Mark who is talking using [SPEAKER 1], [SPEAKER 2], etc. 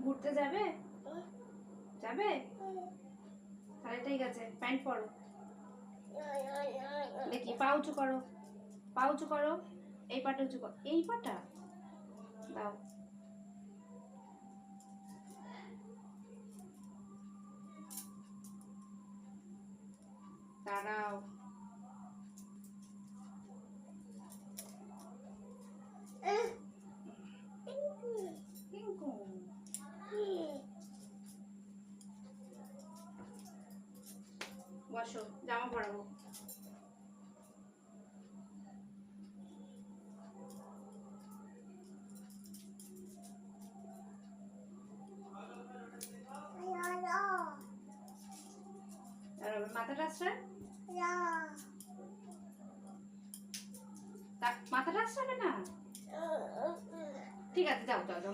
[SPEAKER 1] ঘুরতে যাবে? যাবে? তাহলে ঠিক আছে, প্যান্ট পরো। দেখি পা উঁচু করো, পা উঁচু করো, এই পাটা উঁচু করো, এই পাটা দাও। দাঁড়াও। বসো, জামা পরাবো। মাথাটা আসছে, মাথাটা আসছে না। ঠিক আছে, যাও যাও যাও।